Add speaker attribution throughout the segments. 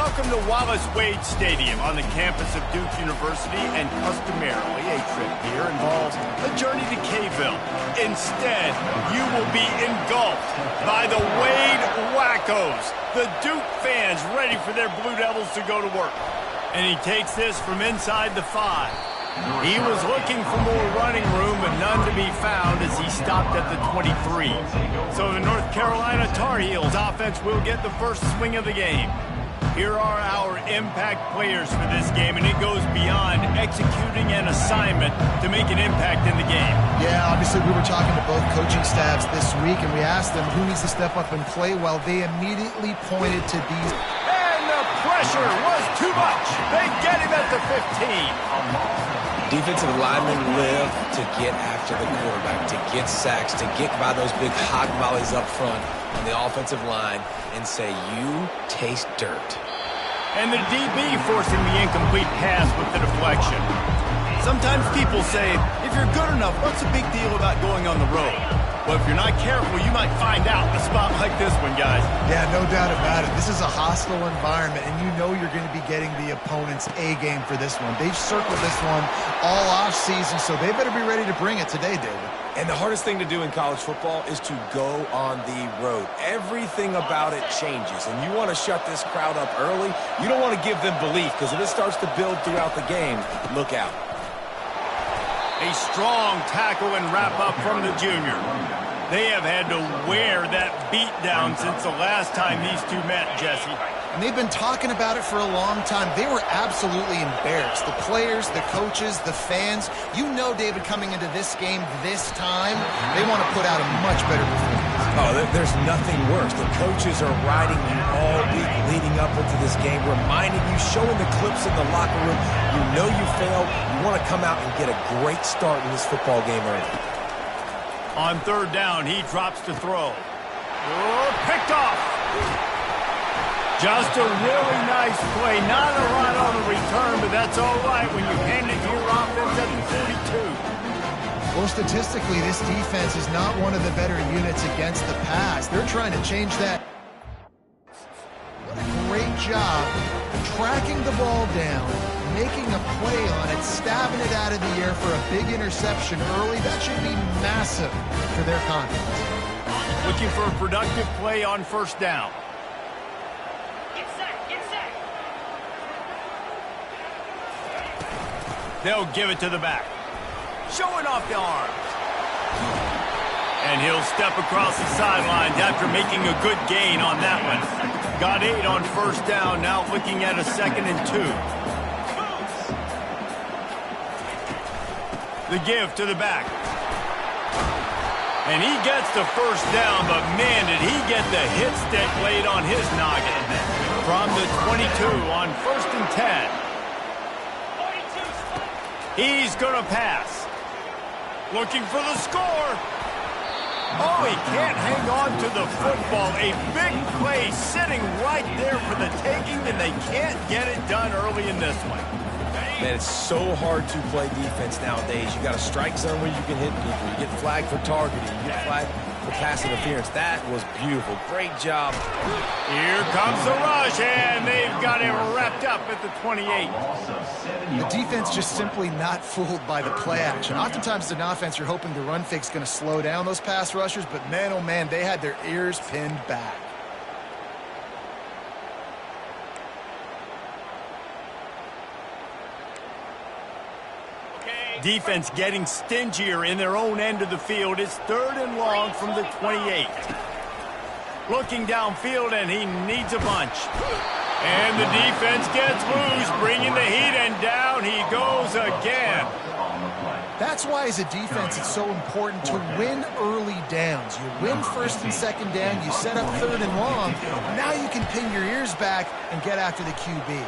Speaker 1: Welcome to Wallace Wade Stadium on the campus of Duke University, and customarily a trip here involves a journey to K-Ville. Instead, you will be engulfed by the Wade Wackos, the Duke fans ready for their Blue Devils to go to work. And he takes this from inside the 5. He was looking for more running room, but none to be found as he stopped at the 23. So the North Carolina Tar Heels offense will get the first swing of the game. Here are our impact players for this game, and it goes beyond executing an assignment to make an impact in the game.
Speaker 2: Yeah, obviously we were talking to both coaching staffs this week, and we asked them who needs to step up and play well. They immediately pointed to these.
Speaker 1: And the pressure was too much. They get him at the 15.
Speaker 3: Defensive linemen live to get after the quarterback, to get sacks, to get by those big hot volleys up front on the offensive line and say, you taste dirt.
Speaker 1: And the DB forcing the incomplete pass with the deflection. Sometimes people say, if you're good enough, what's the big deal about going on the road? Well, if you're not careful, you might find out a spot like this one, guys.
Speaker 2: Yeah, no doubt about it. This is a hostile environment, and you know you're going to be getting the opponent's A-game for this one. They've circled this one all off-season, so they better be ready to bring it today, David.
Speaker 3: And the hardest thing to do in college football is to go on the road. Everything about it changes, and you want to shut this crowd up early. You don't want to give them belief, because if it starts to build throughout the game, look out.
Speaker 1: A strong tackle and wrap-up from the junior. They have had to wear that beat down since the last time these two met, Jesse.
Speaker 2: And they've been talking about it for a long time. They were absolutely embarrassed. The players, the coaches, the fans. You know, David, coming into this game this time, they want to put out a much better performance.
Speaker 3: Oh, there's nothing worse. The coaches are riding you all week leading up into this game, reminding you, showing the clips in the locker room. You know you failed. You want to come out and get a great start in this football game early.
Speaker 1: On third down, he drops to throw. Oh, picked off. Just a really nice play. Not a lot on the return, but that's all right when you hand it to your offense at the 42.
Speaker 2: Well, statistically, this defense is not one of the better units against the pass. They're trying to change that. What a great job tracking the ball down, making a play on it, stabbing it out of the air for a big interception early. That should be massive for their confidence.
Speaker 1: Looking for a productive play on first down. They'll give it to the back. Showing off the arms. And he'll step across the sidelines after making a good gain on that one. Got 8 on first down, now looking at a 2nd and 2. The give to the back. And he gets the first down, but man, did he get the hit stick laid on his noggin. From the 22 on 1st and 10. He's going to pass. Looking for the score. Oh, he can't hang on to the football. A big play sitting right there for the taking, and they can't get it done early in this one.
Speaker 3: Man, it's so hard to play defense nowadays. You got a strike zone where you can hit people. You get flagged for targeting. You get flagged for pass interference. That was beautiful. Great job.
Speaker 1: Here comes the rush, and they've got him wrapped up at the 28.
Speaker 2: The defense just simply not fooled by the play action. Oftentimes in offense, you're hoping the run fake's going to slow down those pass rushers, but man, oh man, they had their ears pinned back.
Speaker 1: Defense getting stingier in their own end of the field. It's 3rd and long from the 28. Looking downfield, and he needs a bunch. And the defense gets loose, bringing the heat, and down he goes again.
Speaker 2: That's why, as a defense, it's so important to win early downs. You win 1st and 2nd down, you set up 3rd and long. Now you can pin your ears back and get after the QB.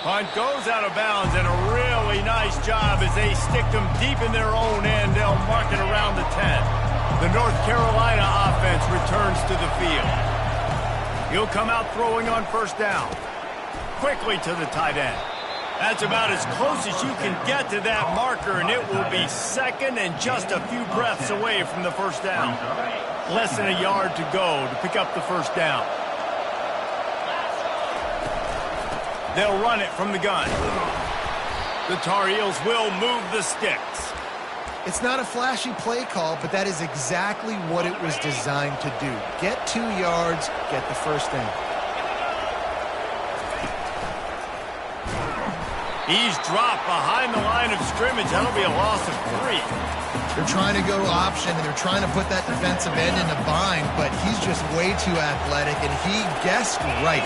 Speaker 1: Punt goes out of bounds, and a really nice job as they stick them deep in their own end. They'll mark it around the 10. The North Carolina offense returns to the field. He'll come out throwing on first down. Quickly to the tight end. That's about as close as you can get to that marker, and it will be 2nd and just a few breaths away from the first down. Less than a yard to go to pick up the first down. They'll run it from the gun. The Tar Heels will move the sticks.
Speaker 2: It's not a flashy play call, but that is exactly what it was designed to do. Get 2 yards, get the first down.
Speaker 1: He's dropped behind the line of scrimmage. That'll be a loss of 3.
Speaker 2: They're trying to go option, and they're trying to put that defensive end in a bind, but he's just way too athletic, and he guessed right.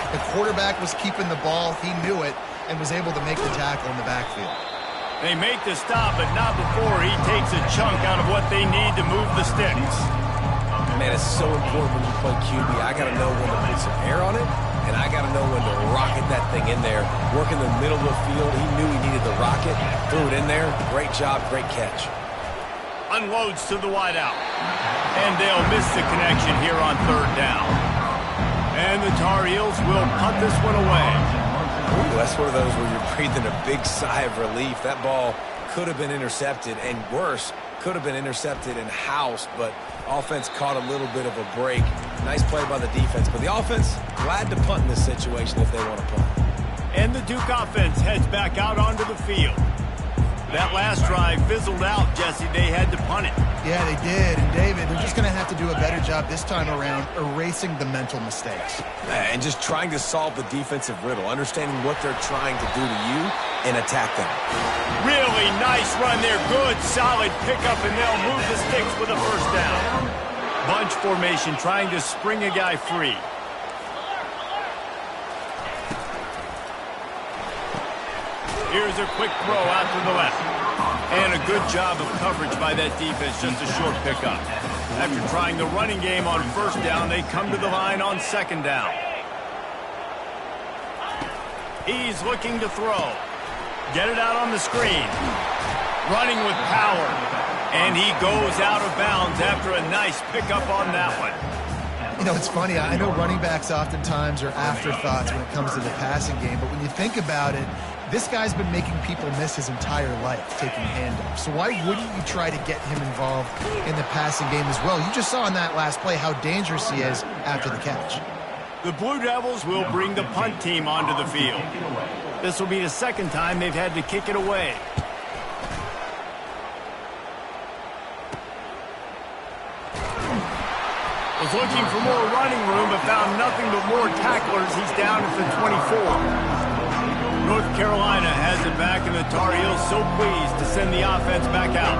Speaker 2: The quarterback was keeping the ball. He knew it and was able to make the tackle in the backfield.
Speaker 1: They make the stop, but not before he takes a chunk out of what they need to move the sticks.
Speaker 3: Man, it's so important when you play QB. I got to know when to put some air on it, and I got to know when to rocket that thing in there. Work in the middle of the field. He knew he needed the rocket. Threw it in there. Great job. Great catch.
Speaker 1: Unloads to the wideout. And they'll miss the connection here on 3rd down. And the Tar Heels will punt this one away.
Speaker 3: Ooh, that's one of those where you're breathing a big sigh of relief. That ball could have been intercepted, and worse, could have been intercepted and housed, but offense caught a little bit of a break. Nice play by the defense, but the offense glad to punt in this situation if they want to punt.
Speaker 1: And the Duke offense heads back out onto the field. That last drive fizzled out, Jesse. They had to punt it.
Speaker 2: Yeah, they did. And, David, they're just going to have to do a better job this time around erasing the mental mistakes.
Speaker 3: And just trying to solve the defensive riddle, understanding what they're trying to do to you and attack them.
Speaker 1: Really nice run there. Good, solid pickup, and they'll move the sticks with a first down. Bunch formation trying to spring a guy free. Here's a quick throw out to the left. And a good job of coverage by that defense, just a short pickup. After trying the running game on 1st down, they come to the line on 2nd down. He's looking to throw. Get it out on the screen. Running with power. And he goes out of bounds after a nice pickup on that one.
Speaker 2: You know, it's funny. I know running backs oftentimes are afterthoughts when it comes to the passing game, but when you think about it, this guy's been making people miss his entire life taking handoffs. So why wouldn't you try to get him involved in the passing game as well? You just saw in that last play how dangerous he is after the catch.
Speaker 1: The Blue Devils will bring the punt team onto the field. This will be the 2nd time they've had to kick it away. Was looking for more running room, but found nothing but more tacklers. He's down at the 24. North Carolina has it back, and the Tar Heels so pleased to send the offense back out.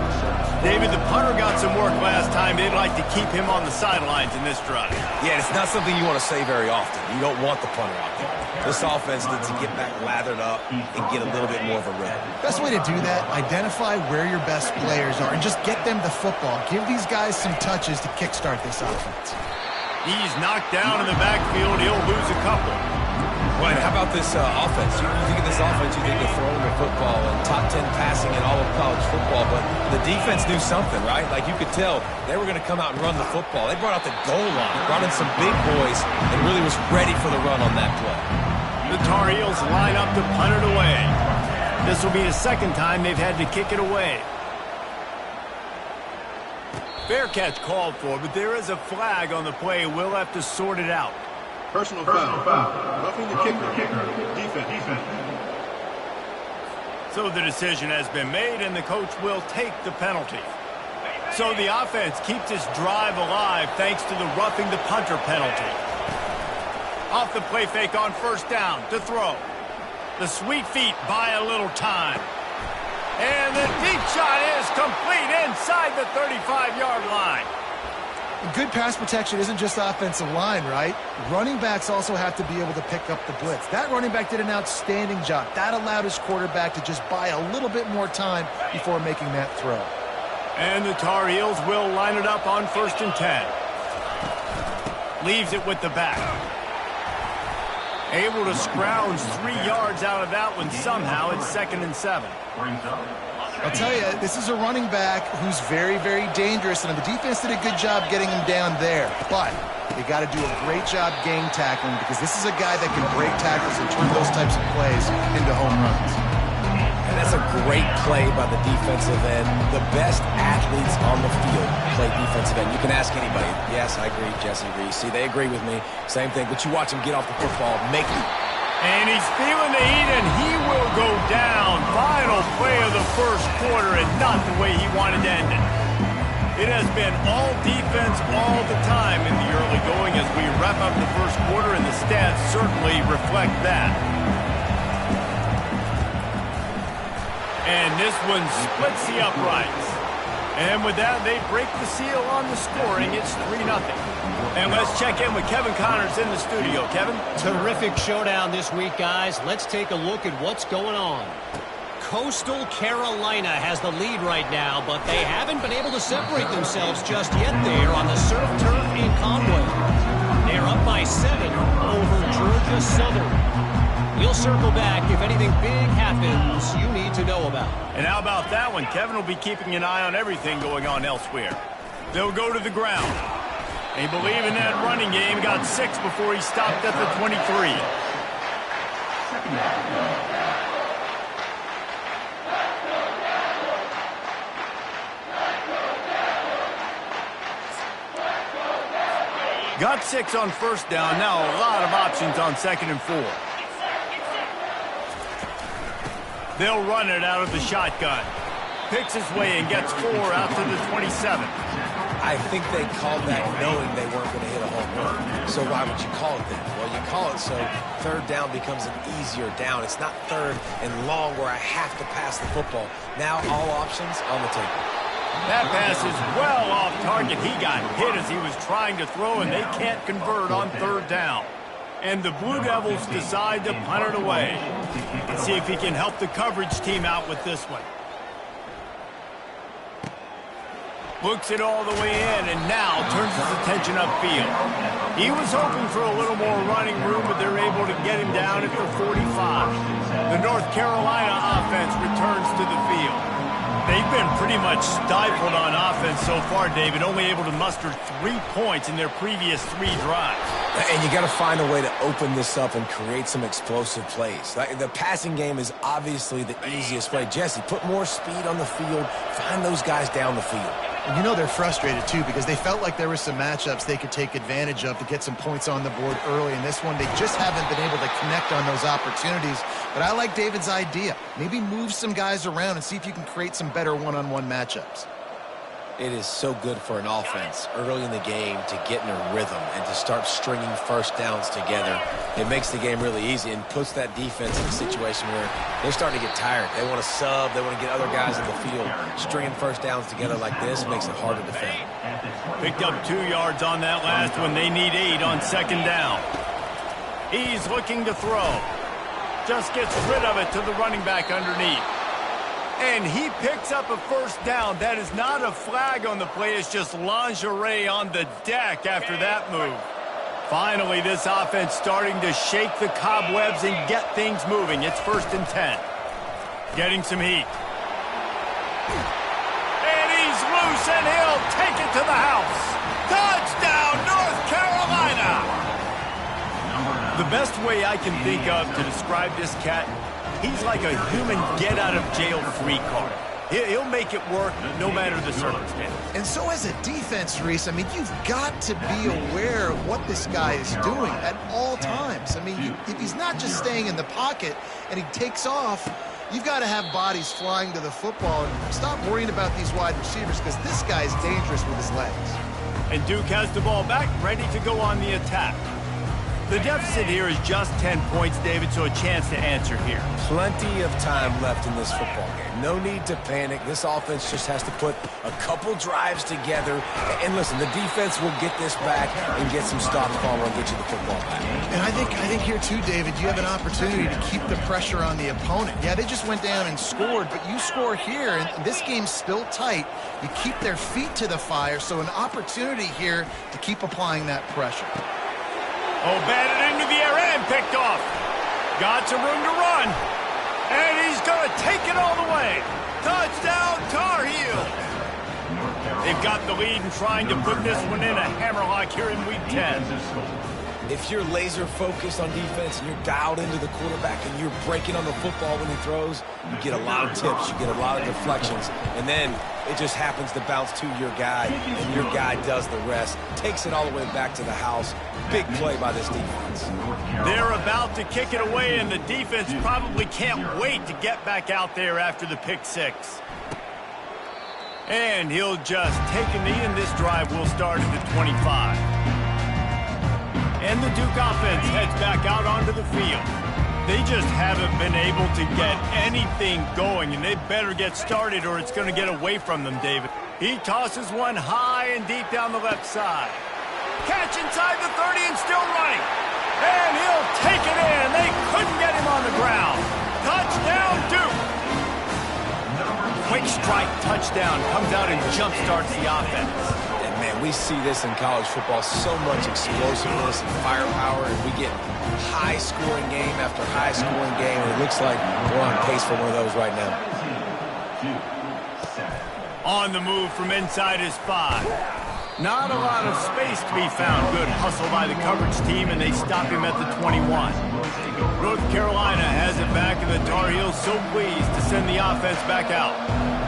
Speaker 1: David, the punter got some work last time. They'd like to keep him on the sidelines in this drive.
Speaker 3: Yeah, it's not something you want to say very often. You don't want the punter out there. This offense needs to get back lathered up and get a little bit more of a rhythm.
Speaker 2: Best way to do that, identify where your best players are and just get them the football. Give these guys some touches to kickstart this offense.
Speaker 1: He's knocked down in the backfield. He'll lose a couple.
Speaker 3: Well, how about this offense? You think of this offense, you think they're throwing the football and top 10 passing in all of college football, but the defense knew something, right? Like you could tell they were going to come out and run the football. They brought out the goal line, brought in some big boys, and really was ready for the run on that play.
Speaker 1: The Tar Heels line up to punt it away. This will be the 2nd time they've had to kick it away. Fair catch called for, but there is a flag on the play. We'll have to sort it out.
Speaker 4: Personal foul. Roughing the kicker. Defense.
Speaker 1: So the decision has been made, and the coach will take the penalty. So the offense keeps its drive alive thanks to the roughing the punter penalty. Off the play fake on 1st down to throw. The sweet feet buy a little time. And the deep shot is complete inside the 35-yard line.
Speaker 2: Good pass protection isn't just offensive line, right? Running backs also have to be able to pick up the blitz. That running back did an outstanding job. That allowed his quarterback to just buy a little bit more time before making that throw.
Speaker 1: And the Tar Heels will line it up on 1st and 10. Leaves it with the back. Able to scrounge 3 yards out of that one somehow. It's 2nd and 7.
Speaker 2: I'll tell you, this is a running back who's very, very dangerous, and the defense did a good job getting him down there. But they got to do a great job game tackling because this is a guy that can break tackles and turn those types of plays into home runs.
Speaker 3: And that's a great play by the defensive end. The best athletes on the field play defensive end. You can ask anybody. Yes, I agree, Jesse Reese. See, they agree with me. Same thing. But you watch them get off the football, make
Speaker 1: And he's feeling the heat, and he will go down. Final play of the first quarter, and not the way he wanted to end it. It has been all defense all the time in the early going as we wrap up the first quarter, and the stats certainly reflect that. And this one splits the uprights. And with that, they break the seal on the scoring. It's 3-0. And let's check in with Kevin Connors in the studio. Kevin?
Speaker 5: Terrific showdown this week, guys. Let's take a look at what's going on. Coastal Carolina has the lead right now, but they haven't been able to separate themselves just yet there on the surf turf in Conway. They're up by 7 over Georgia Southern. We'll circle back if anything big happens you need to know about.
Speaker 1: And how about that one? Kevin will be keeping an eye on everything going on elsewhere. They'll go to the ground. They believe in that running game. Got 6 before he stopped at the 23. Got 6 on first down. Now a lot of options on 2nd and 4. They'll run it out of the shotgun. Picks his way and gets 4 out to the 27.
Speaker 3: I think they called that knowing they weren't going to hit a home run. So why would you call it that? Well, you call it so 3rd down becomes an easier down. It's not 3rd and long where I have to pass the football. Now all options on the table.
Speaker 1: That pass is well off target. He got hit as he was trying to throw, and they can't convert on 3rd down. And the Blue Devils decide to punt it away. Let's see if he can help the coverage team out with this one. Looks it all the way in, and now turns his attention upfield. He was hoping for a little more running room, but they're able to get him down at the 45. The North Carolina offense returns to the field. They've been pretty much stifled on offense so far, David, only able to muster 3 points in their previous 3 drives.
Speaker 3: And you got to find a way to open this up and create some explosive plays. The passing game is obviously the easiest play. Jesse, put more speed on the field. Find those guys down the field.
Speaker 2: And you know they're frustrated, too, because they felt like there were some matchups they could take advantage of to get some points on the board early. In this one, they just haven't been able to connect on those opportunities. But I like David's idea. Maybe move some guys around and see if you can create some better one-on-one matchups.
Speaker 3: It is so good for an offense early in the game to get in a rhythm and to start stringing first downs together. It makes the game really easy and puts that defense in a situation where they're starting to get tired. They want to sub. They want to get other guys in the field. Stringing first downs together like this makes it hard to defend.
Speaker 1: Picked up 2 yards on that last one. They need 8 on 2nd down. He's looking to throw. Just gets rid of it to the running back underneath. And he picks up a first down. That is not a flag on the play. It's just lingerie on the deck after that move. Finally, this offense starting to shake the cobwebs and get things moving. It's 1st and 10. Getting some heat. And he's loose, and he'll take it to the house. Touchdown, North Carolina! The best way I can think of to describe this cat, he's like a human get-out-of-jail-free card. He'll make it work no matter the circumstance.
Speaker 2: And so as a defense, Reese, I mean, you've got to be aware of what this guy is doing at all times. I mean, if he's not just staying in the pocket and he takes off, you've got to have bodies flying to the football and stop worrying about these wide receivers because this guy is dangerous with his legs.
Speaker 1: And Duke has the ball back, ready to go on the attack. The deficit here is just 10 points, David, so a chance to answer here.
Speaker 3: Plenty of time left in this football game. No need to panic. This offense just has to put a couple drives together. And listen, the defense will get this back and get some stops following and get you the football back.
Speaker 2: And I think here too, David, you have an opportunity to keep the pressure on the opponent. Yeah, they just went down and scored, but you score here, and this game's still tight. You keep their feet to the fire, so an opportunity here to keep applying that pressure.
Speaker 1: Oh, batted into the air and picked off. Got some room to run. And he's going to take it all the way. Touchdown, Tar Heels. They've got the lead and trying to put this one in a hammerlock here in Week 10.
Speaker 3: If you're laser focused on defense and you're dialed into the quarterback and you're breaking on the football when he throws, you get a lot of tips, you get a lot of deflections, and then it just happens to bounce to your guy, and your guy does the rest, takes it all the way back to the house. Big play by this defense.
Speaker 1: They're about to kick it away, and the defense probably can't wait to get back out there after the pick six. And he'll just take a knee, and this drive will start at the 25. And the Duke offense heads back out onto the field. They just haven't been able to get anything going, and they better get started or it's going to get away from them, David. He tosses one high and deep down the left side. Catch inside the 30 and still running. And he'll take it in. They couldn't get him on the ground. Touchdown, Duke. Quick strike touchdown comes out and jump-starts the offense.
Speaker 3: And, man, we see this in college football, so much explosiveness and firepower, and we get high-scoring game after high-scoring game, and it looks like we're on pace for one of those right now.
Speaker 1: On the move from inside his 5. Not a lot of space to be found. Good hustle by the coverage team, and they stop him at the 21. North Carolina has it back, and the Tar Heels so pleased to send the offense back out.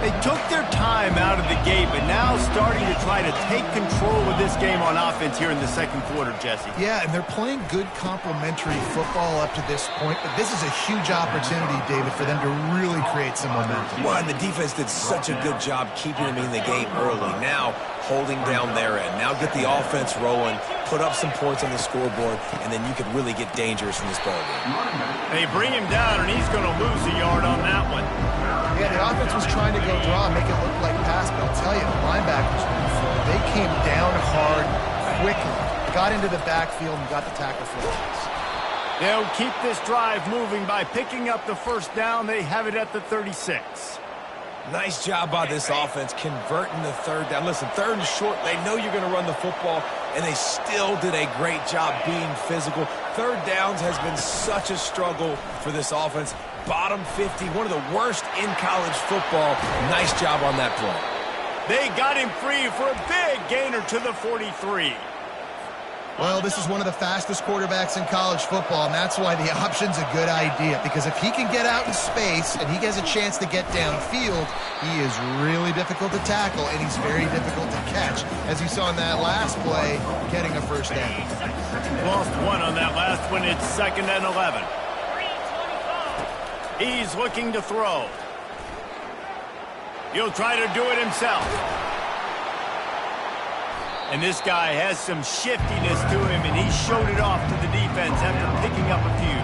Speaker 1: They took their time out of the gate, but now starting to try to take control of this game on offense here in the second quarter, Jesse.
Speaker 2: Yeah, and they're playing good complementary football up to this point, but this is a huge opportunity, David, for them to really create some momentum.
Speaker 3: Well, and the defense did such a good job keeping them in the game early. Now, holding down their end. Now get the offense rolling, put up some points on the scoreboard, and then you could really get dangerous in this ballgame.
Speaker 1: They bring him down, and he's going to lose a yard on that one.
Speaker 2: Yeah, the offense was trying to go draw, make it look like pass, but I'll tell you, the linebackers were full. They came down hard, quickly, got into the backfield, and got the tackle for loss.
Speaker 1: They'll keep this drive moving by picking up the first down. They have it at the 36.
Speaker 3: Nice job by this offense converting the third down. Listen, third and short, they know you're going to run the football, and they still did a great job being physical. Third downs has been such a struggle for this offense. Bottom 50, one of the worst in college football. Nice job on that play.
Speaker 1: They got him free for a big gainer to the 43.
Speaker 2: Well, this is one of the fastest quarterbacks in college football, and that's why the option's a good idea, because if he can get out in space and he has a chance to get downfield, he is really difficult to tackle, and he's very difficult to catch, as you saw in that last play, getting a first down.
Speaker 1: Lost one on that last one. It's 2nd and 11. He's looking to throw. He'll try to do it himself. And this guy has some shiftiness to him, and he showed it off to the defense after picking up a few.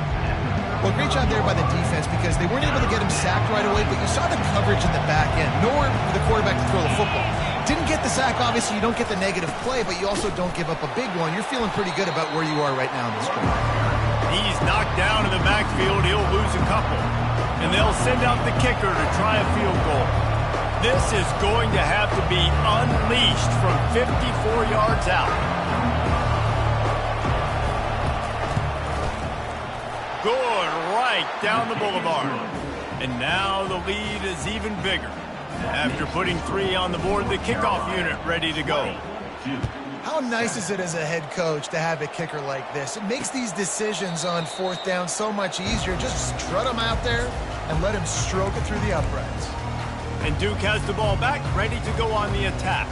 Speaker 2: Well, great job there by the defense, because they weren't able to get him sacked right away, but you saw the coverage in the back end. Nowhere for the quarterback to throw the football. Didn't get the sack, obviously. You don't get the negative play, but you also don't give up a big one. You're feeling pretty good about where you are right now in this drive.
Speaker 1: He's knocked down in the backfield. He'll lose a couple. And they'll send out the kicker to try a field goal. This is going to have to be unleashed from 54 yards out. Good, right down the boulevard. And now the lead is even bigger. After putting 3 on the board, the kickoff unit ready to go.
Speaker 2: How nice is it as a head coach to have a kicker like this? It makes these decisions on 4th down so much easier. Just strut him out there and let him stroke it through the uprights.
Speaker 1: And Duke has the ball back, ready to go on the attack.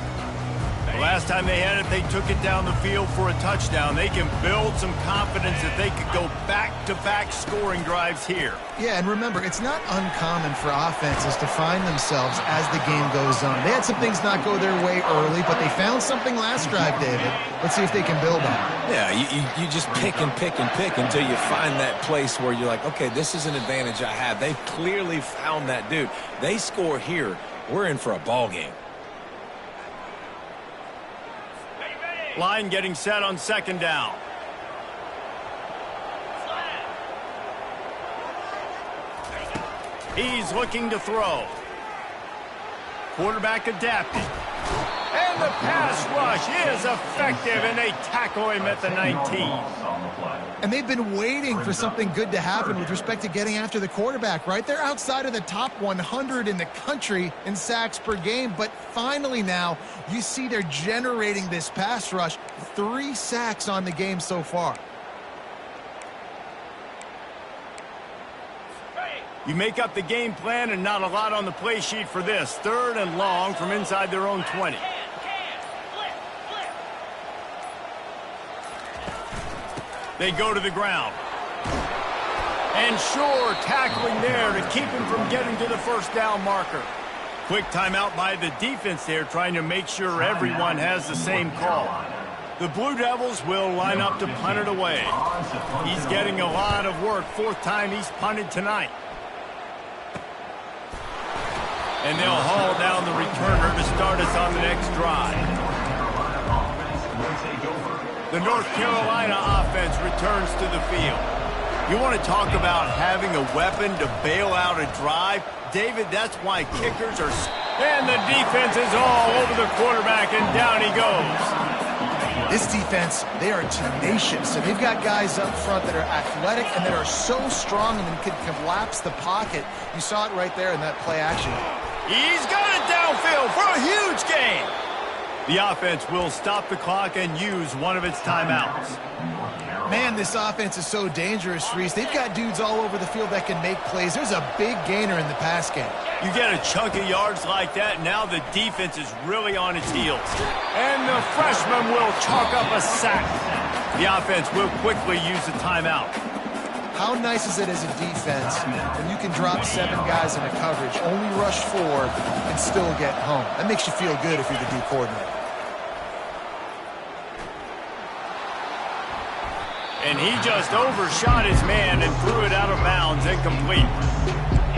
Speaker 1: The last time they had it, they took it down the field for a touchdown. They can build some confidence that they could go back-to-back scoring drives here.
Speaker 2: Yeah, and remember, it's not uncommon for offenses to find themselves as the game goes on. They had some things not go their way early, but they found something last drive, David. Let's see if they can build on it.
Speaker 3: Yeah, you just pick and pick and pick until you find that place where you're like, okay, this is an advantage I have. They've clearly found that dude. They score here, we're in for a ball game.
Speaker 1: Line getting set on 2nd down. He's looking to throw. Quarterback adapting. And the pass rush is effective, and they tackle him at the 19.
Speaker 2: And they've been waiting for something good to happen with respect to getting after the quarterback, right? They're outside of the top 100 in the country in sacks per game, but finally now you see they're generating this pass rush. 3 sacks on the game so far.
Speaker 1: You make up the game plan and not a lot on the play sheet for this. 3rd and long from inside their own 20. They go to the ground. And sure, tackling there to keep him from getting to the first down marker. Quick timeout by the defense there, trying to make sure everyone has the same call. The Blue Devils will line up to punt it away. He's getting a lot of work. 4th time he's punted tonight. And they'll haul down the returner to start us on the next drive. The North Carolina offense returns to the field. You want to talk about having a weapon to bail out a drive? David, that's why kickers are... And the defense is all over the quarterback, and down he goes.
Speaker 2: This defense, they are tenacious, and they've got guys up front that are athletic and that are so strong and can collapse the pocket. You saw it right there in that play action.
Speaker 1: He's got it downfield for a huge gain. The offense will stop the clock and use one of its timeouts.
Speaker 2: Man, this offense is so dangerous, Reese. They've got dudes all over the field that can make plays. There's a big gainer in the pass game.
Speaker 1: You get a chunk of yards like that, now the defense is really on its heels. And the freshman will chalk up a sack. The offense will quickly use the timeout.
Speaker 2: How nice is it as a defense when you can drop 7 guys into coverage, only rush 4, and still get home? That makes you feel good if you're the D coordinator.
Speaker 1: And he just overshot his man and threw it out of bounds, incomplete.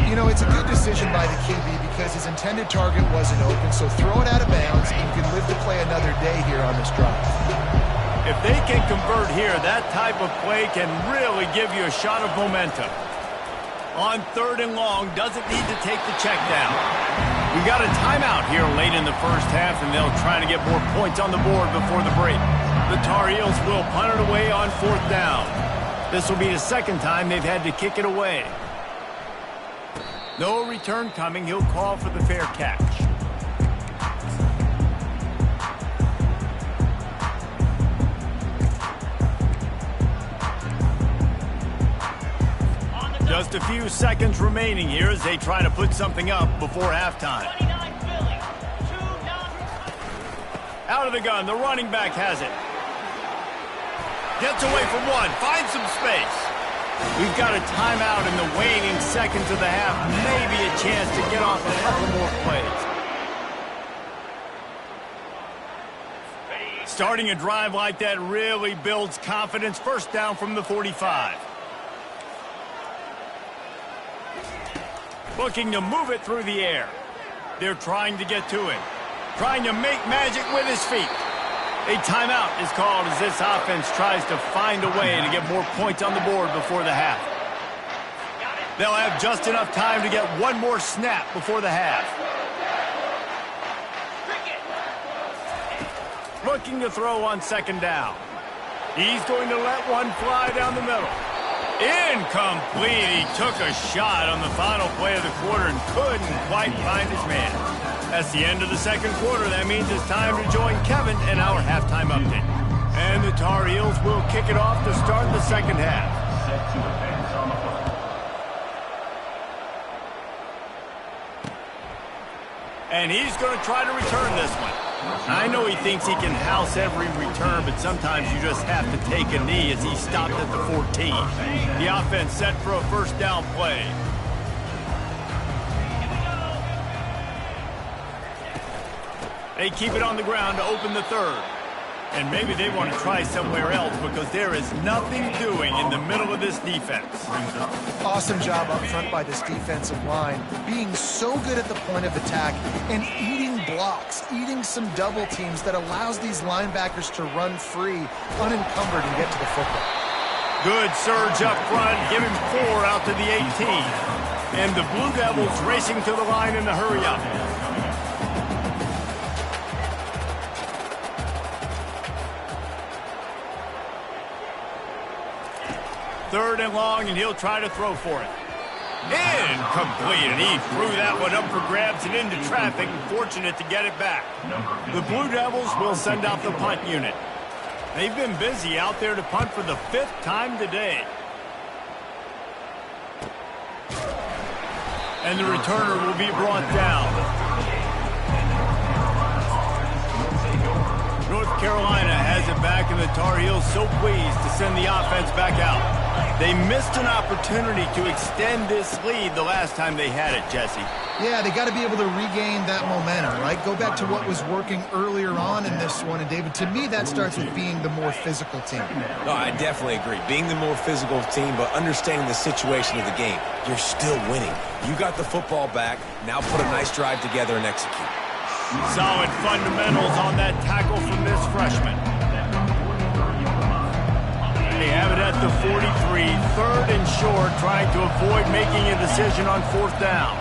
Speaker 2: You know, it's a good decision by the QB because his intended target wasn't open, so throw it out of bounds, and you can live to play another day here on this drive.
Speaker 1: If they can convert here, that type of play can really give you a shot of momentum. On 3rd and long, doesn't need to take the check down. We got a timeout here late in the first half, and they'll try to get more points on the board before the break. The Tar Heels will punt it away on 4th down. This will be the 2nd time they've had to kick it away. No return coming. He'll call for the fair catch. Just a few seconds remaining here as they try to put something up before halftime. Out of the gun, the running back has it. Gets away from one, finds some space. We've got a timeout in the waning seconds of the half. Maybe a chance to get off a couple more plays. Starting a drive like that really builds confidence. 1st down from the 45. Looking to move it through the air. They're trying to get to him. Trying to make magic with his feet. A timeout is called as this offense tries to find a way to get more points on the board before the half. They'll have just enough time to get one more snap before the half. Looking to throw on 2nd down. He's going to let one fly down the middle. Incomplete. He took a shot on the final play of the quarter and couldn't quite find his man. That's the end of the 2nd quarter. That means it's time to join Kevin in our halftime update. And the Tar Heels will kick it off to start the 2nd half. And he's going to try to return this one. I know he thinks he can house every return, but sometimes you just have to take a knee as he stopped at the 14. The offense set for a 1st down play. They keep it on the ground to open the 3rd. And maybe they want to try somewhere else because there is nothing doing in the middle of this defense.
Speaker 2: Awesome job up front by this defensive line, being so good at the point of attack and eating blocks, eating some double teams that allows these linebackers to run free, unencumbered, and get to the football.
Speaker 1: Good surge up front, give him 4 out to the 18. And the Blue Devils racing to the line in the hurry-up. 3rd and long, and he'll try to throw for it. Incomplete, and he threw that one up for grabs and into traffic, and fortunate to get it back. The Blue Devils will send out the punt unit. They've been busy out there to punt for the 5th time today. And the returner will be brought down. North Carolina has it back, and the Tar Heels so pleased to send the offense back out. They missed an opportunity to extend this lead the last time they had it, Jesse.
Speaker 2: Yeah, they got to be able to regain that momentum, right? Go back to what was working earlier on in this one. And, David, to me, that starts with being the more physical team.
Speaker 3: No, I definitely agree. Being the more physical team, but understanding the situation of the game. You're still winning. You got the football back. Now put a nice drive together and execute.
Speaker 1: Solid fundamentals on that tackle from this freshman. They have it at the 43, 3rd and short, trying to avoid making a decision on 4th down.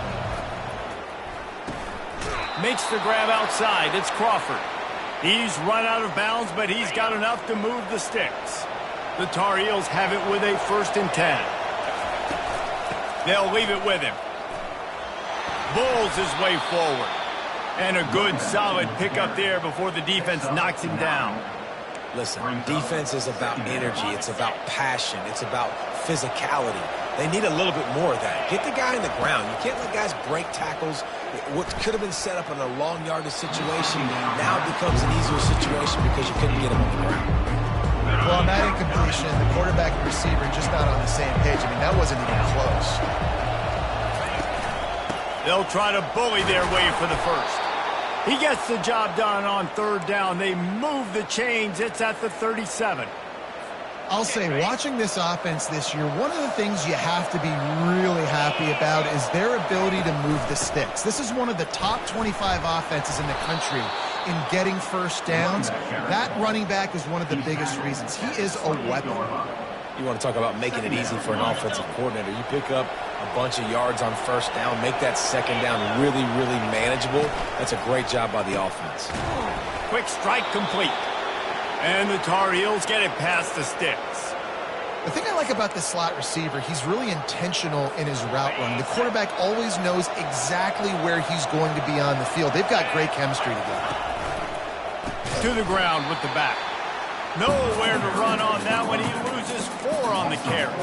Speaker 1: Makes the grab outside. It's Crawford. He's run out of bounds, but he's got enough to move the sticks. The Tar Heels have it with a 1st and 10. They'll leave it with him. Bulls his way forward. And a good, solid pickup there before the defense knocks him down.
Speaker 3: Listen, defense is about energy. It's about passion. It's about physicality. They need a little bit more of that. Get the guy in the ground. You can't let guys break tackles. What could have been set up in a long yardage situation now becomes an easier situation because you couldn't get him on the ground.
Speaker 2: Well, on that incompletion, the quarterback and receiver just not on the same page. I mean, that wasn't even close.
Speaker 1: They'll try to bully their way for the 1st. He gets the job done on 3rd down. They move the chains. It's at the 37.
Speaker 2: I'll say, watching this offense this year, one of the things you have to be really happy about is their ability to move the sticks. This is one of the top 25 offenses in the country in getting 1st downs. That running back is one of the biggest reasons. He is a weapon.
Speaker 3: You want to talk about making it easy for an offensive coordinator. You pick up a bunch of yards on 1st down, make that 2nd down really, really manageable. That's a great job by the offense.
Speaker 1: Quick strike complete. And the Tar Heels get it past the sticks.
Speaker 2: The thing I like about the slot receiver, he's really intentional in his route running. The quarterback always knows exactly where he's going to be on the field. They've got great chemistry together.
Speaker 1: To the ground with the back. Nowhere to run on that one. He loses 4 on the carry.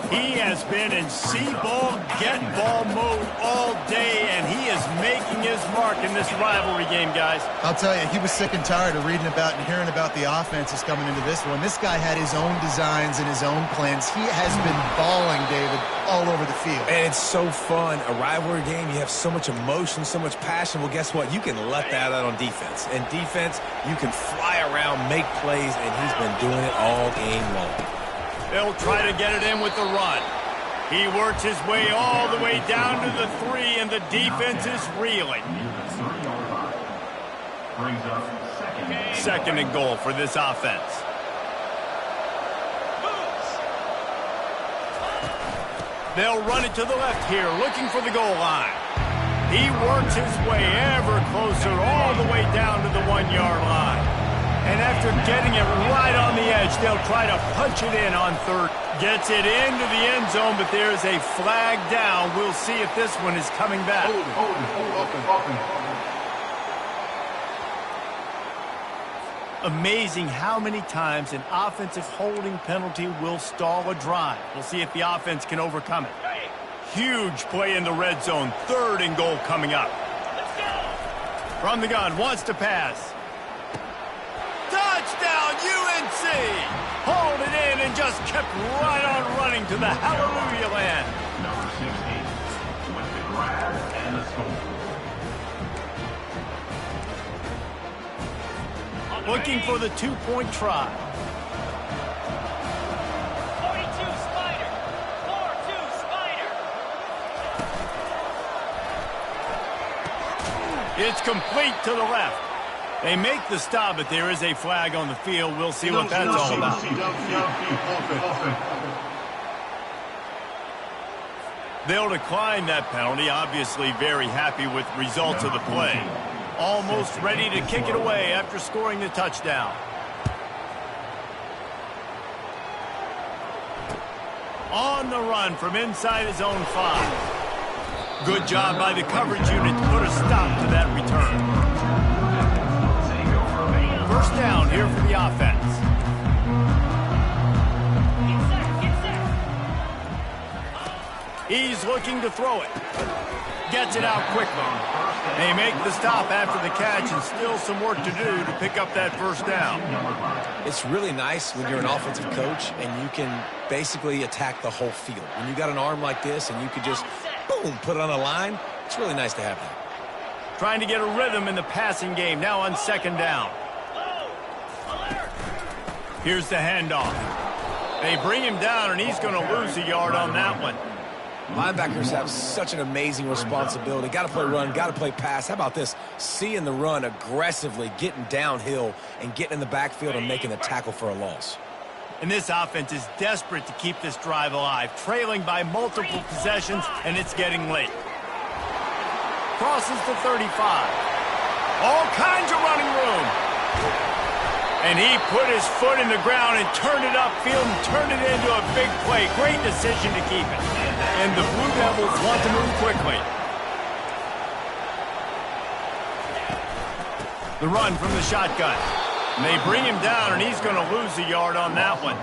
Speaker 1: He has been in see-ball, get-ball mode all day, and he is making his mark in this rivalry game, guys.
Speaker 2: I'll tell you, he was sick and tired of reading about and hearing about the offenses coming into this one. This guy had his own designs and his own plans. He has been balling, David, all over the field.
Speaker 3: And it's so fun. A rivalry game, you have so much emotion, so much passion. Well, guess what? You can let that out on defense. And defense, you can fly around, make plays, and he's been doing it all game long.
Speaker 1: They'll try to get it in with the run. He works his way all the way down to the 3, and the defense is reeling. 2nd and goal for this offense. They'll run it to the left here, looking for the goal line. He works his way ever closer all the way down to the 1-yard line. And after getting it right on the edge, they'll try to punch it in on 3rd. Gets it into the end zone, but there's a flag down. We'll see if this one is coming back. Amazing how many times an offensive holding penalty will stall a drive. We'll see if the offense can overcome it. Huge play in the red zone. 3rd and goal coming up. From the gun, wants to pass. Touchdown, UNC! Hauled it in and just kept right on running to the hallelujah land.
Speaker 4: Number 16 with the grab and the score.
Speaker 1: Looking for the 2-point try.
Speaker 6: 42 Spider. 4-2 Spider.
Speaker 1: It's complete to the left. They make the stop, but there is a flag on the field. We'll see what that's all about. They'll decline that penalty, obviously very happy with results of the play. Almost ready to kick it away after scoring the touchdown. On the run from inside his own 5. Good job by the coverage unit to put a stop to that return. 1st down here for the offense. He's looking to throw it. gets it out quickly. They make the stop after the catch and still some work to do to pick up that first down.
Speaker 3: It's really nice when you're an offensive coach and you can basically attack the whole field. When you got an arm like this and you could just, boom, put it on a line, it's really nice to have that.
Speaker 1: Trying to get a rhythm in the passing game now on second down. Here's the handoff. They bring him down, and he's going to lose a yard on that one.
Speaker 3: Linebackers have such an amazing responsibility. Got to play run, got to play pass. How about this? Seeing the run aggressively, getting downhill, and getting in the backfield and making the tackle for a loss.
Speaker 1: And this offense is desperate to keep this drive alive, trailing by multiple possessions, and it's getting late. Crosses the 35. All kinds of running room. And he put his foot in the ground and turned it upfield and turned it into a big play. Great decision to keep it. And the Blue Devils want to move quickly. The run from the shotgun. And they bring him down, and he's going to lose a yard on that one.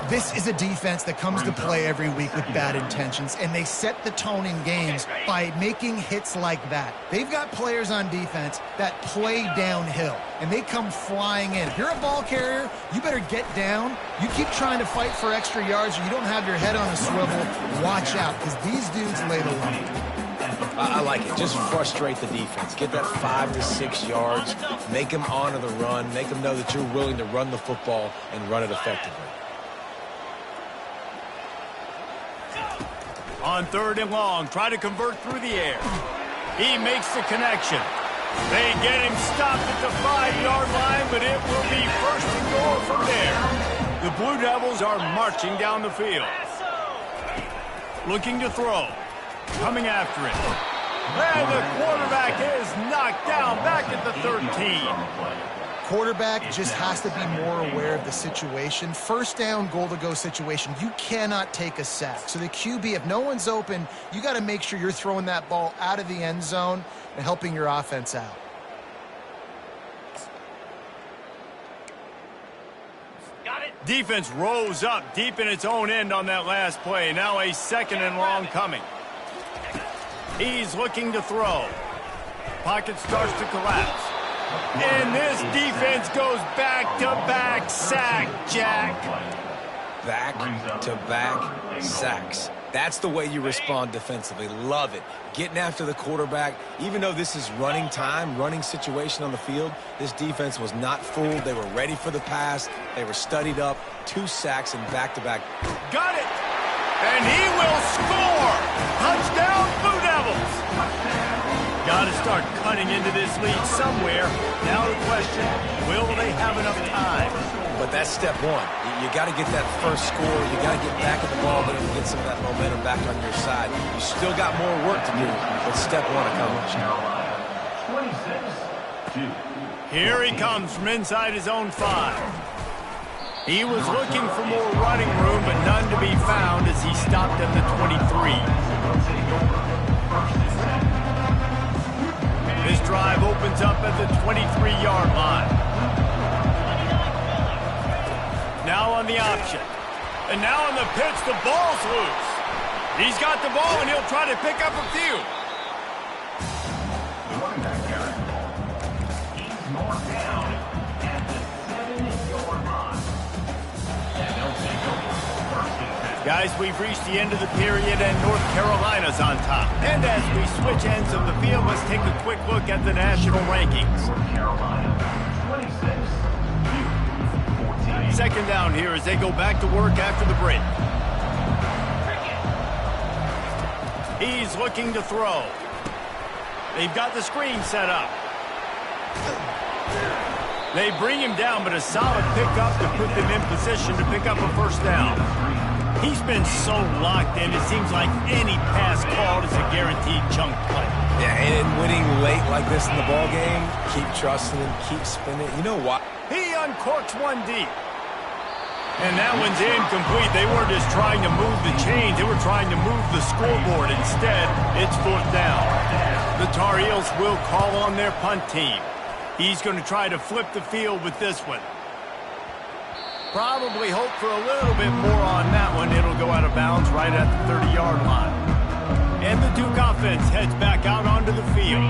Speaker 2: This is a defense that comes to play every week with bad intentions, and they set the tone in games by making hits like that. They've got players on defense that play downhill, and they come flying in. If you're a ball carrier, you better get down. You keep trying to fight for extra yards, or you don't have your head on a swivel. Watch out, because these dudes lay the line.
Speaker 3: I like it. Just frustrate the defense. Get that 5 to 6 yards. Make them honor the run. Make them know that you're willing to run the football and run it effectively.
Speaker 1: On third and long, try to convert through the air. He makes the connection. They get him stopped at the 5-yard line, but it will be first and goal from there. The Blue Devils are marching down the field. Looking to throw. Coming after it. And the quarterback is knocked down back at the 13.
Speaker 2: Quarterback just has to be more aware of the situation. First down, goal-to-go situation. You cannot take a sack. So the QB, if no one's open, you got to make sure you're throwing that ball out of the end zone and helping your offense out.
Speaker 6: Got it.
Speaker 1: Defense rose up deep in its own end on that last play. Now a second and long coming. He's looking to throw. Pocket starts to collapse. And this defense goes back-to-back sack, Jack.
Speaker 3: Back-to-back sacks. That's the way you respond defensively. Love it. Getting after the quarterback. Even though this is running time, running situation on the field, this defense was not fooled. They were ready for the pass. They were studied up. 2 sacks and back-to-back.
Speaker 1: Got it. And he will score. Touchdown, Blue Devils. Got to start cutting into this lead somewhere. Now the question, will they have enough time?
Speaker 3: But that's step one. You got to get that first score. You got to get back at the ball, but get some of that momentum back on your side. You still got more work to do, but step one accomplished.
Speaker 4: 26-2.
Speaker 1: Here he comes from inside his own 5. He was looking for more running room, but none to be found as he stopped at the 23. This drive opens up at the 23-yard line. Now on the option. And now on the pitch, the ball's loose. He's got the ball, and he'll try to pick up a few.
Speaker 4: The running back carry. He's marked down at the 7-yard line. And they'll take over first and 10.
Speaker 1: Guys, we've reached the end of the period, and North Carolina's on top. And as we switch ends of the field, let's take a quick look at the national rankings.
Speaker 4: North Carolina, 26-14.
Speaker 1: Second down here as they go back to work after the break. He's looking to throw. They've got the screen set up. They bring him down, but a solid pickup to put them in position to pick up a first down. He's been so locked in, it seems like any pass called is a guaranteed chunk play.
Speaker 3: Yeah, and winning late like this in the ball game, keep trusting him, keep spinning. You know what?
Speaker 1: He uncorks one deep. And that one's incomplete. They weren't just trying to move the chains. They were trying to move the scoreboard. Instead, it's fourth down. The Tar Heels will call on their punt team. He's going to try to flip the field with this one. Probably hope for a little bit more on that one. It'll go out of bounds right at the 30-yard line. And the Duke offense heads back out onto the field.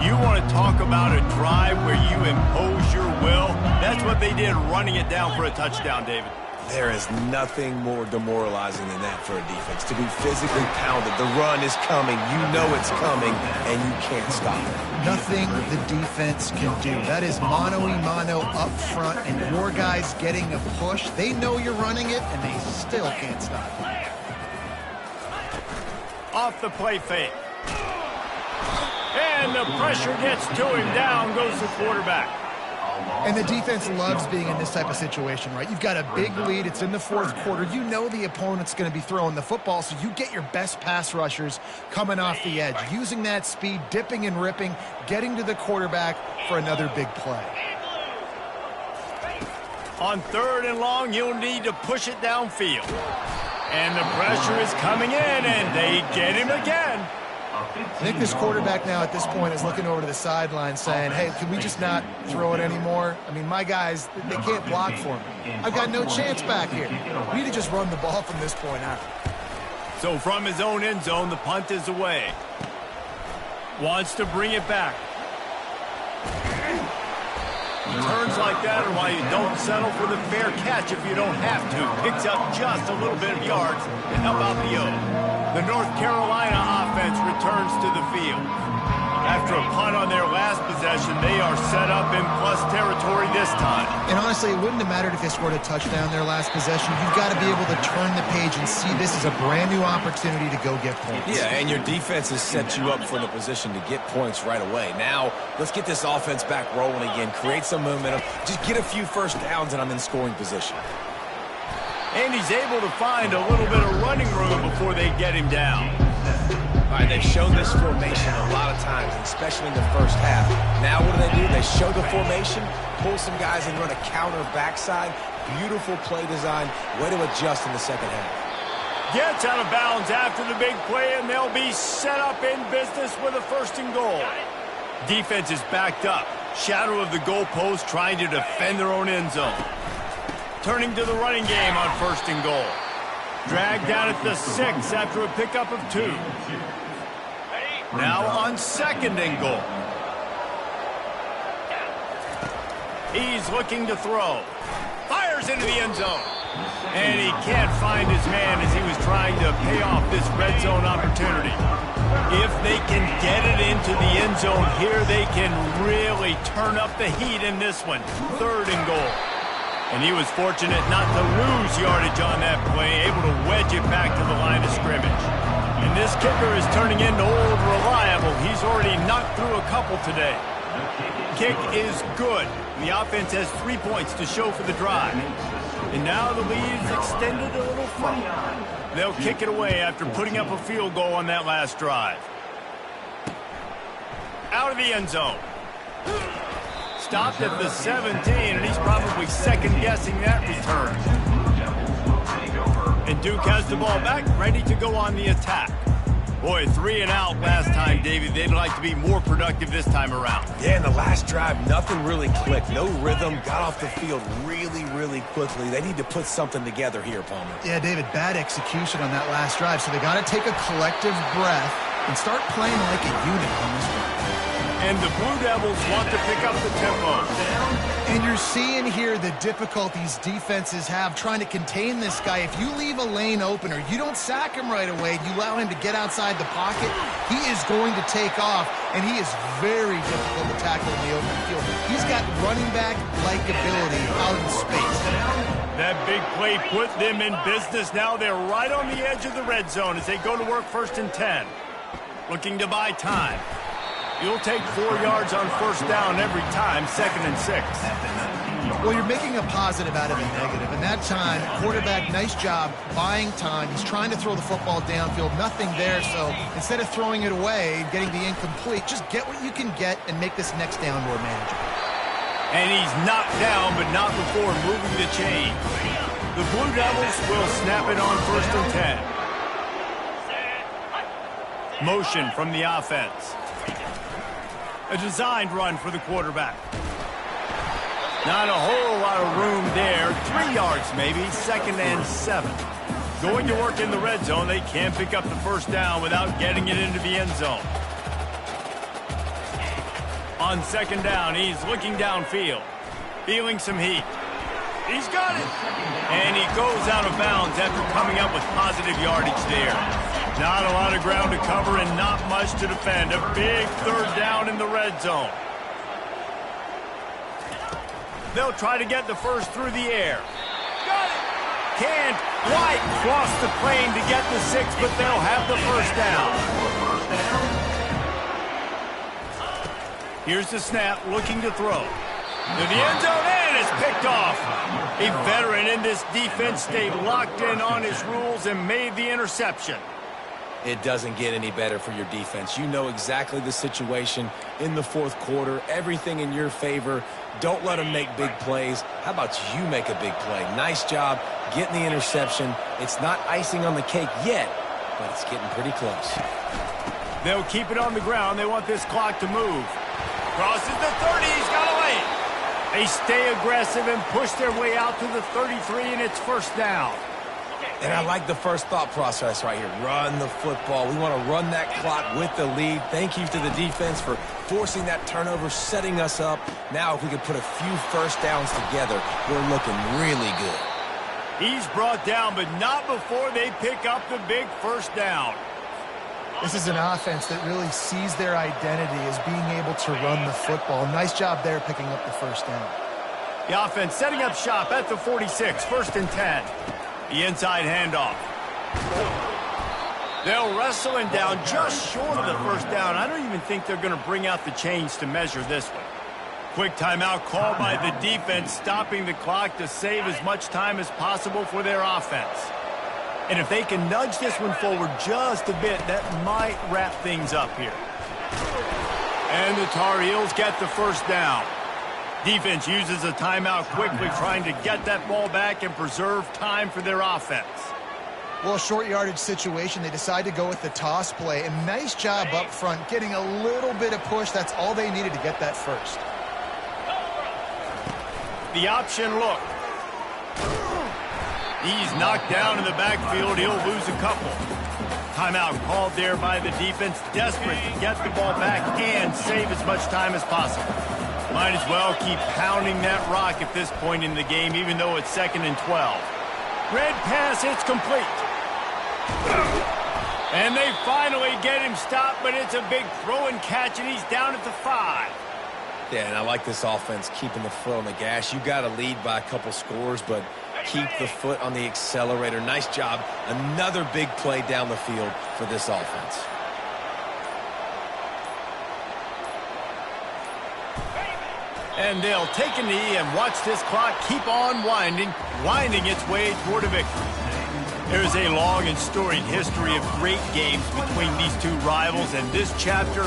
Speaker 1: You want to talk about a drive where you impose your will? That's what they did, running it down for a touchdown, David.
Speaker 3: There is nothing more demoralizing than that for a defense. To be physically pounded, the run is coming, you know it's coming, and you can't stop it.
Speaker 2: Nothing the defense can do. That is mano-a-mano up front, and your guys getting a push. They know you're running it, and they still can't stop it.
Speaker 1: Off the play fake. And the pressure gets to him. Down goes the quarterback.
Speaker 2: And the defense loves being in this type of situation, right? You've got a big lead. It's in the fourth quarter. You know the opponent's going to be throwing the football, so you get your best pass rushers coming off the edge, using that speed, dipping and ripping, getting to the quarterback for another big play.
Speaker 1: On 3rd and long, you'll need to push it downfield. And the pressure is coming in, and they get him again.
Speaker 2: I think this quarterback now at this point is looking over to the sideline saying, hey, can we just not throw it anymore? I mean, my guys, they can't block for me. I've got no chance back here. We need to just run the ball from this point out.
Speaker 1: So from his own end zone, the punt is away. Wants to bring it back. Turns like that are why you don't settle for the fair catch if you don't have to. Picks up just a little bit of yards to help out the O. The North Carolina offense returns to the field. After a punt on their last possession, they are set up in plus territory this time.
Speaker 2: And honestly, it wouldn't have mattered if they scored a touchdown their last possession. You've got to be able to turn the page and see this is a brand new opportunity to go get points.
Speaker 3: Yeah, and your defense has set you up for the position to get points right away. Now, let's get this offense back rolling again, create some momentum, just get a few first downs, and I'm in scoring position.
Speaker 1: And he's able to find a little bit of running room before they get him down.
Speaker 3: All right, they've shown this formation a lot of times, especially in the first half. Now what do? They show the formation, pull some guys and run a counter backside. Beautiful play design. Way to adjust in the second half.
Speaker 1: Gets out of bounds after the big play, and they'll be set up in business with a 1st and goal. Defense is backed up. Shadow of the goalpost trying to defend their own end zone. Turning to the running game on 1st and goal. Dragged down at the 6 after a pickup of 2. Now on 2nd and goal. He's looking to throw. Fires into the end zone. And he can't find his man as he was trying to pay off this red zone opportunity. If they can get it into the end zone here, they can really turn up the heat in this one. 3rd and goal. And he was fortunate not to lose yardage on that play, able to wedge it back to the line of scrimmage. And this kicker is turning into old reliable. He's already knocked through a couple today. Kick is good. The offense has 3 points to show for the drive. And now the lead is extended a little further. They'll kick it away after putting up a field goal on that last drive. Out of the end zone. Stopped at the 17, and he's probably second-guessing that return. And Duke has the ball back, ready to go on the attack. Boy, 3 and out last time, Davey. They'd like to be more productive this time around.
Speaker 3: Yeah, in the last drive, nothing really clicked. No rhythm, got off the field really, really quickly. They need to put something together here, Palmer.
Speaker 2: Yeah, David, bad execution on that last drive, so they got to take a collective breath and start playing like a unit on this one.
Speaker 1: And the Blue Devils want to pick up the tempo.
Speaker 2: And you're seeing here the difficulties defenses have trying to contain this guy. If you leave a lane open or you don't sack him right away, you allow him to get outside the pocket, he is going to take off, and he is very difficult to tackle in the open field. He's got running back-like ability out in space.
Speaker 1: That big play put them in business. Now they're right on the edge of the red zone as they go to work 1st and 10. Looking to buy time. You'll take 4 yards on 1st down every time, 2nd and 6.
Speaker 2: Well, you're making a positive out of a negative. And that time, quarterback, nice job buying time. He's trying to throw the football downfield. Nothing there, so instead of throwing it away, getting the incomplete, just get what you can get and make this next down more manageable.
Speaker 1: And he's knocked down, but not before moving the chain. The Blue Devils will snap it on 1st and 10. Motion from the offense. A designed run for the quarterback. Not a whole lot of room there. 3 yards maybe, 2nd and 7. Going to work in the red zone, they can't pick up the first down without getting it into the end zone. On second down, he's looking downfield, feeling some heat. He's got it. And he goes out of bounds after coming up with positive yardage there. Not a lot of ground to cover and not much to defend. A big third down in the red zone. They'll try to get the first through the air. Got it. Can't quite cross the plane to get the 6, but they'll have the first down. Here's the snap, looking to throw. To the end zone, and it's picked off. A veteran in this defense stayed locked in on his rules and made the interception.
Speaker 3: It doesn't get any better for your defense. You know exactly the situation in the fourth quarter. Everything in your favor. Don't let them make big plays. How about you make a big play? Nice job getting the interception. It's not icing on the cake yet, but it's getting pretty close.
Speaker 1: They'll keep it on the ground. They want this clock to move. Crosses the 30. He's got away. They stay aggressive and push their way out to the 33, and it's first down.
Speaker 3: And I like the first thought process right here. Run the football. We want to run that clock with the lead. Thank you to the defense for forcing that turnover, setting us up. Now if we could put a few first downs together, we're looking really good.
Speaker 1: He's brought down, but not before they pick up the big first down.
Speaker 2: This is an offense that really sees their identity as being able to run the football. Nice job there picking up the first down.
Speaker 1: The offense setting up shop at the 46, first and 10. The inside handoff. They'll wrestle him down just short of the first down. I don't even think they're going to bring out the chains to measure this one. Quick timeout called by the defense, stopping the clock to save as much time as possible for their offense. And if they can nudge this one forward just a bit, that might wrap things up here. And the Tar Heels get the first down. Defense uses a timeout quickly, trying to get that ball back and preserve time for their offense.
Speaker 2: Well, short yardage situation, they decide to go with the toss play. And nice job up front, getting a little bit of push. That's all they needed to get that first.
Speaker 1: The option look. He's knocked down in the backfield. He'll lose a couple. Timeout called there by the defense, desperate to get the ball back and save as much time as possible. Might as well keep pounding that rock at this point in the game, even though it's 2nd and 12. Red pass, it's complete. And they finally get him stopped, but it's a big throw and catch, and he's down at the 5.
Speaker 3: Yeah, and I like this offense keeping the foot on the gas. You got to lead by a couple scores, but keep the foot on the accelerator. Nice job. Another big play down the field for this offense.
Speaker 1: And they'll take a knee and watch this clock keep on winding its way toward a victory. There's a long and storied history of great games between these two rivals, and this chapter